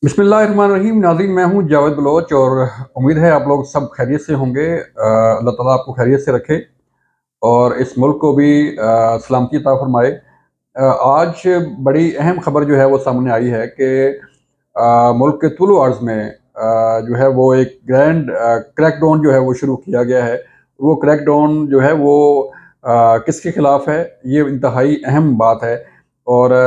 बिस्मिल्लाहिर्रहमानिर्रहीम। नाज़रीन, मैं हूँ जावेद बलोच और उम्मीद है आप लोग सब खैरियत से होंगे। अल्लाह ताला आपको खैरियत से रखे और इस मुल्क को भी सलामती अता फरमाए। आज बड़ी अहम खबर जो है वो सामने आई है कि मुल्क के तुलु अर्ज़ में जो है वो एक ग्रैंड क्रैकडाउन जो है वो शुरू किया गया है। वो क्रैकडाउन जो है वो किसके खिलाफ है, ये इंतहाई अहम बात है। और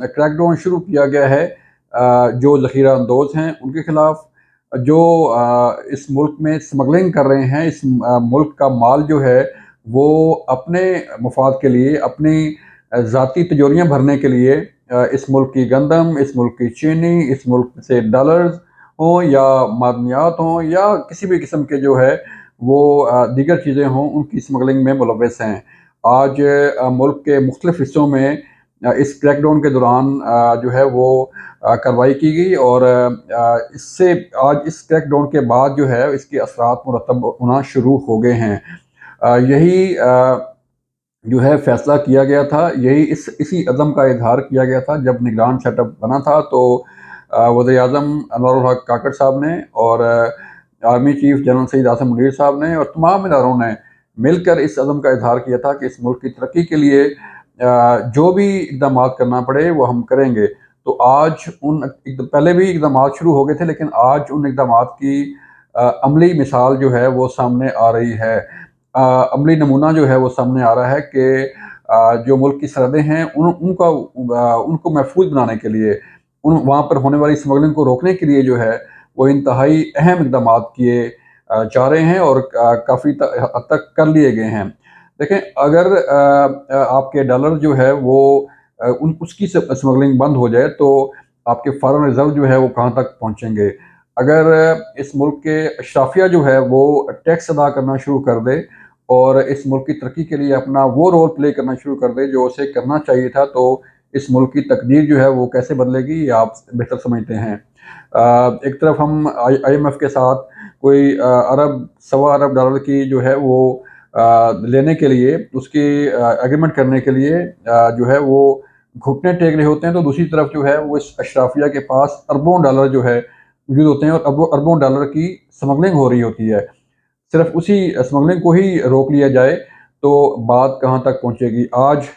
क्रैकडाउन शुरू किया गया है जो ज़ख़ीरा अंदोज़ हैं उनके खिलाफ, जो इस मुल्क में स्मगलिंग कर रहे हैं। इस मुल्क का माल जो है वो अपने मफाद के लिए, अपनी ज़ाती तिजोरियाँ भरने के लिए इस मुल्क की गंदम, इस मुल्क की चीनी, इस मुल्क से डॉलर्स हों या मादनियात हों या किसी भी किस्म के जो है वो दीगर चीज़ें हों, उनकी स्मगलिंग में मुलव्वस हैं। आज मुल्क के मुख्तलिफ़ हिस्सों में इस क्रैकडाउन के दौरान जो है वो कार्रवाई की गई और इससे आज इस क्रैकडाउन के बाद जो है इसके असरात मुरतब होना शुरू हो गए हैं। यही जो है फ़ैसला किया गया था, यही इसी अज़म का इज़हार किया गया था जब निगरान सेटअप बना था। तो वज़ीर-ए-आज़म अनवरुल हक काकड़ साहब ने और army chief general Syed Asim Munir साहब ने और तमाम इदारों ने मिलकर इस अज़म का इज़हार किया था कि इस मुल्क की तरक्की के लिए जो भी इक़दामात करना पड़े वो हम करेंगे। तो आज पहले भी इक़दामात शुरू हो गए थे, लेकिन आज उन इक़दामात की अमली मिसाल जो है वो सामने आ रही है। अमली नमूना जो है वो सामने आ रहा है कि जो मुल्क की सरहदें हैं उनको महफूज बनाने के लिए, वहाँ पर होने वाली स्मगलिंग को रोकने के लिए जो है वो इंतहाई अहम इक़दामात किए जा रहे हैं और काफ़ी हद तक कर लिए गए हैं। देखें, अगर आपके डॉलर जो है वो उसकी स्मगलिंग बंद हो जाए तो आपके फॉरेन रिज़र्व जो है वो कहाँ तक पहुँचेंगे। अगर इस मुल्क के अशराफिया जो है वो टैक्स अदा करना शुरू कर दे और इस मुल्क की तरक्की के लिए अपना वो रोल प्ले करना शुरू कर दे जो उसे करना चाहिए था, तो इस मुल्क की तकदीर जो है वो कैसे बदलेगी, ये आप बेहतर समझते हैं। एक तरफ हम IMF के साथ कोई अरब सवा अरब डॉलर की जो है वो लेने के लिए, उसकी एग्रीमेंट करने के लिए जो है वो घुटने टेक रहे होते हैं, तो दूसरी तरफ जो है वो इस अशराफिया के पास अरबों डॉलर जो है मौजूद होते हैं और अरबों डॉलर की स्मगलिंग हो रही होती है। सिर्फ उसी स्मगलिंग को ही रोक लिया जाए तो बात कहाँ तक पहुँचेगी। आज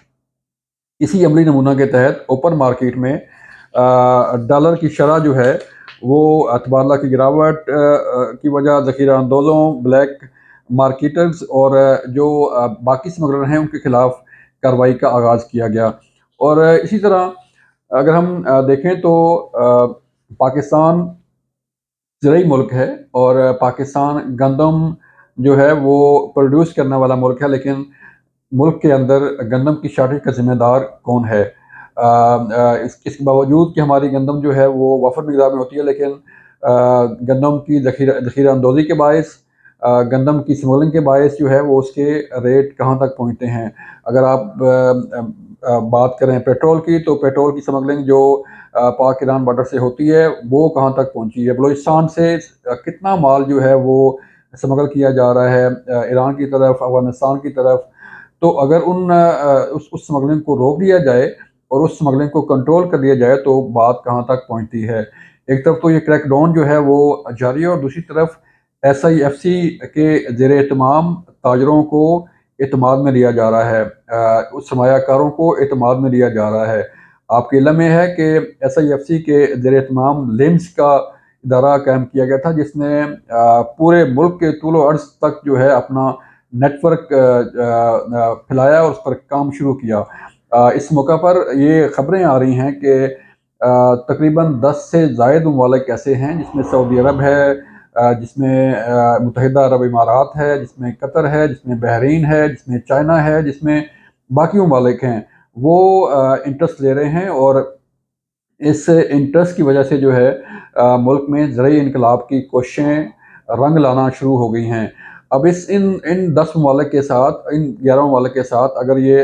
इसी अमली नमूना के तहत ओपन मार्केट में डॉलर की शरह जो है वो तबादला की गिरावट की वजह ज़ख़ीरा अंदोज़ों, ब्लैक मार्केटर्स और जो बाकी स्मगलर हैं उनके खिलाफ कार्रवाई का आगाज़ किया गया। और इसी तरह अगर हम देखें तो पाकिस्तान ज़रई मुल्क है और पाकिस्तान गंदम जो है वो प्रोड्यूस करने वाला मुल्क है, लेकिन मुल्क के अंदर गंदम की शॉर्टेज का ज़िम्मेदार कौन है? इसके बावजूद कि हमारी गंदम जो है वो वफ़र मिक़दार में होती है, लेकिन गंदम की ज़ख़ीरा अंदोज़ी के बायस, गंदम की स्मगलिंग के बायस जो है वो उसके रेट कहाँ तक पहुँचते हैं। अगर आप बात करें पेट्रोल की, तो पेट्रोल की स्मगलिंग जो पाक ईरान बॉर्डर से होती है वो कहाँ तक पहुँची है। बलूचिस्तान से कितना माल जो है वो स्मगल किया जा रहा है ईरान की तरफ, अफ़गानिस्तान की तरफ। तो अगर उस स्मगलिंग को रोक दिया जाए और उस स्मगलिंग को कंट्रोल कर दिया जाए तो बात कहाँ तक पहुँचती है। एक तरफ तो ये क्रैकडाउन जो है वो जारी है और दूसरी तरफ SIFC के ज़ेर एहतमाम ताजरों को एतमाद में लिया जा रहा है, उस सरमायाकारों को एतमाद में लिया जा रहा है। आपके इल्म में है कि SIFC के ज़ेर एहतमाम लिम्स का इदारा कायम किया गया था, जिसने पूरे मुल्क के तूलो अर्ज़ तक जो है अपना नेटवर्क फैलाया और उस पर काम शुरू किया। इस मौका पर ये ख़बरें आ रही हैं कि तकरीबन 10 से ज़ायद ममालिक ऐसे हैं जिसमें सऊदी अरब है, जिसमें मुत्तहिदा अरब इमारात है, जिसमें कतर है, जिसमें बहरीन है, जिसमें चाइना है, जिसमें बाकी ममालिक हैं। वो इंटरेस्ट ले रहे हैं और इस इंटरेस्ट की वजह से जो है मुल्क में ज़रई इनकलाब की कोशिशें रंग लाना शुरू हो गई हैं। अब इन इन 10 ममालिक के साथ, इन 11 ममालिक के साथ अगर ये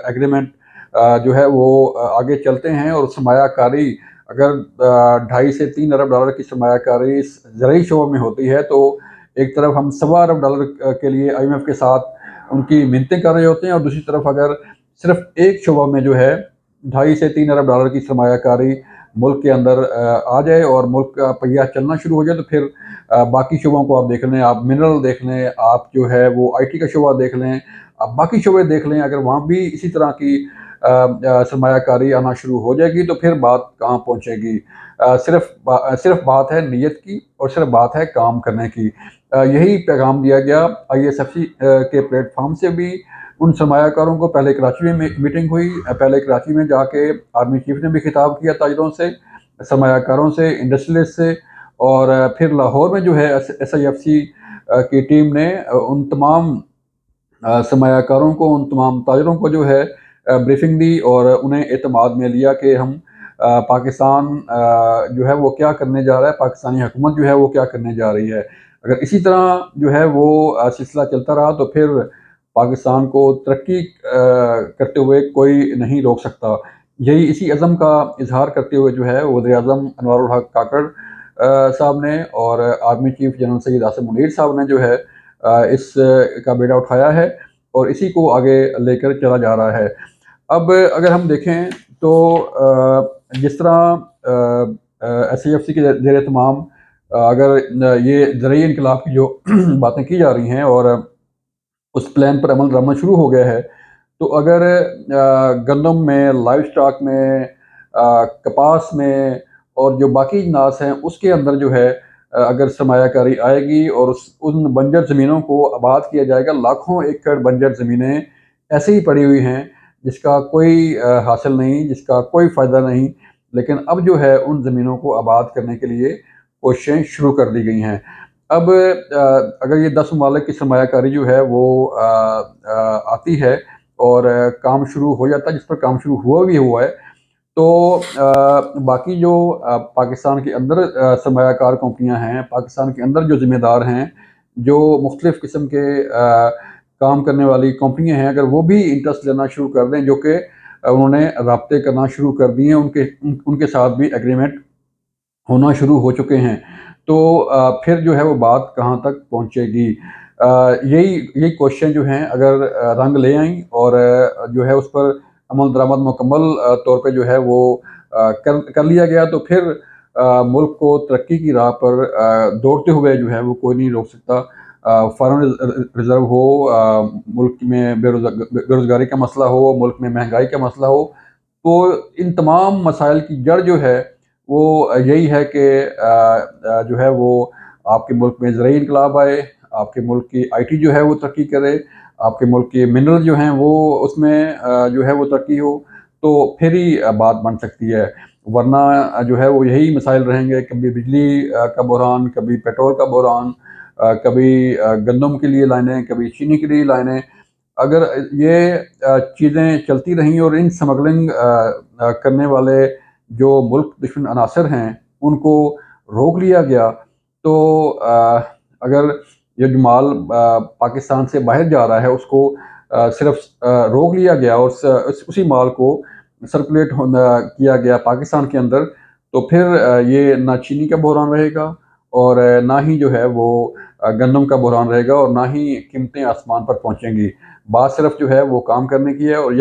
एग्रीमेंट जो है वो आगे चलते हैं और सरमायाकारी अगर 2.5 से 3 अरब डॉलर की सरमायाकारी इस ज़रई शोबे में होती है, तो एक तरफ हम सवा अरब डॉलर के लिए IMF के साथ उनकी मिन्नतें कर रहे होते हैं और दूसरी तरफ अगर सिर्फ एक शोबा में जो है 2.5 से 3 अरब डॉलर की सरमायाकारी ملک کے اندر آ جائے اور ملک کا پہیہ چلنا شروع ہو جائے تو پھر باقی شعبوں کو آپ دیکھ لیں، آپ منرل دیکھ لیں، آپ جو ہے وہ آئی ٹی کا شعبہ دیکھ لیں، آپ باقی شعبے دیکھ لیں، اگر وہاں بھی اسی طرح کی سرمایہ کاری آنا شروع ہو جائے گی تو پھر بات کہاں پہنچے گی؟ صرف بات ہے نیت کی اور صرف بات ہے کام کرنے کی۔ یہی پیغام دیا گیا آئی ایس ایف سی کے پلیٹ فارم سے بھی ان سرمایہ کاروں کو۔ پہلے کراچی میں میٹنگ ہوئی، پہلے کراچی میں جا کے آرمی چیف نے بھی خطاب کیا تاجروں سے، سرمایہ کاروں سے، انڈسٹریلسٹ سے، اور پھر لاہور میں جو ہے ایس آئی ایف سی کی ٹیم نے ان تمام سرمایہ کاروں کو، ان تمام تاجروں کو جو ہے بریفنگ دی اور انہیں اعتماد میں لیا کہ ہم پاکستان جو ہے وہ کیا کرنے جا رہا ہے، پاکستانی حکومت جو ہے وہ کیا کرنے جا رہی ہے۔ اگر اسی طرح جو ہے وہ سلسلہ چلتا رہا تو پھر پاکستان کو ترقی کرتے ہوئے کوئی نہیں روک سکتا۔ اسی عزم کا اظہار کرتے ہوئے جو ہے وزیر اعظم انوار الحق کاکڑ صاحب نے اور army chief general Syed Asim Munir صاحب نے جو ہے اس کا بیڑا اٹھایا ہے اور اسی کو آگے لے کر چلا جا رہا ہے۔ اب اگر ہم دیکھیں تو جس طرح ایس ای ایف سی کے زیر اہتمام اگر یہ زرعی انقلاب کی جو باتیں کی جا رہی ہیں اور اس پلان پر عمل درآمد شروع ہو گیا ہے، تو اگر گندم میں، لائف سٹاک میں، کپاس میں اور جو باقی اجناس ہیں اس کے اندر جو ہے اگر سرمایہ کاری آئے گی اور ان بنجر زمینوں کو آباد کیا جائے گا، لاکھوں ایکڑ بنجر زمینیں ایسے ہی پڑی ہوئی ہیں جس کا کوئی حاصل نہیں، جس کا کوئی فائدہ نہیں، لیکن اب جو ہے ان زمینوں کو آباد کرنے کے لیے کوششیں شروع کر دی گئی ہیں۔ اب اگر یہ 10 ممالک کی سرمایہ کاری جو ہے وہ آتی ہے اور کام شروع ہو جاتا ہے، جس پر کام شروع ہوا ہے، تو باقی جو پاکستان کے اندر سرمایہ کار کمپنیاں ہیں، پاکستان کے اندر جو ذمہ دار ہیں، جو مختلف قسم کے کام کرنے والی کمپنیاں ہیں، اگر وہ بھی انٹرسٹ لینا شروع کر دیں، جو کہ انہوں نے رابطے کرنا شروع کر دیے ہیں، ان کے ساتھ بھی ایگریمنٹ ہونا شروع ہو چکے ہیں، تو پھر جو ہے وہ بات کہاں تک پہنچے گی؟ یہی کوششیں جو ہیں اگر رنگ لے آئیں اور جو ہے اس پر عمل درآمد مکمل طور پہ جو ہے وہ کر لیا گیا تو پھر ملک کو ترقی کی راہ پر دوڑتے ہوئے جو ہے وہ کوئی نہیں روک سکتا۔ فارن ریزرو ہو، ملک میں بے روزگاری کا مسئلہ ہو، ملک میں مہنگائی کا مسئلہ ہو، تو ان تمام مسائل کی جڑ جو ہے وہ یہی ہے کہ جو ہے وہ آپ کے ملک میں زرعی انقلاب آئے، آپ کے ملک کی آئی ٹی جو ہے وہ ترقی کرے، آپ کے ملک کے منرل جو ہیں وہ اس میں جو ہے وہ ترقی ہو، تو پھر ہی بات بن سکتی ہے، ورنہ جو ہے وہ یہی مسائل رہیں گے، کبھی بجلی کا بحران، کبھی پیٹرول کا بحران، کبھی گندم کے لیے لائنیں، کبھی چینی کے لیے لائنیں۔ اگر یہ چیزیں چلتی رہیں اور ان سمگلنگ کرنے والے جو ملک دشمن عناصر ہیں ان کو روک لیا گیا، تو اگر یہ جو مال پاکستان سے باہر جا رہا ہے اس کو صرف روک لیا گیا اور اسی مال کو سرکولیٹ کیا گیا پاکستان کے اندر، تو پھر یہ نہ چینی کا بحران رہے گا اور نہ ہی جو ہے وہ گندم کا بحران رہے گا اور نہ ہی قیمتیں آسمان پر پہنچیں گی۔ بات صرف جو ہے وہ کام کرنے کی ہے اور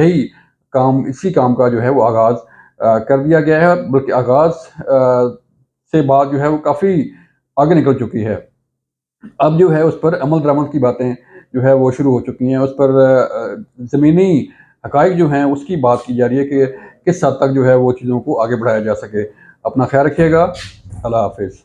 اسی کام کا جو ہے وہ آغاز کر دیا گیا ہے، بلکہ آغاز سے بات جو ہے وہ کافی آگے نکل چکی ہے۔ اب جو ہے اس پر عمل درآمد کی باتیں جو ہے وہ شروع ہو چکی ہیں، اس پر زمینی حقائق جو ہیں اس کی بات کی جا رہی ہے کہ کس حد تک جو ہے وہ چیزوں کو آگے بڑھایا جا سکے۔ اپنا خیال رکھیے گا، اللہ حافظ۔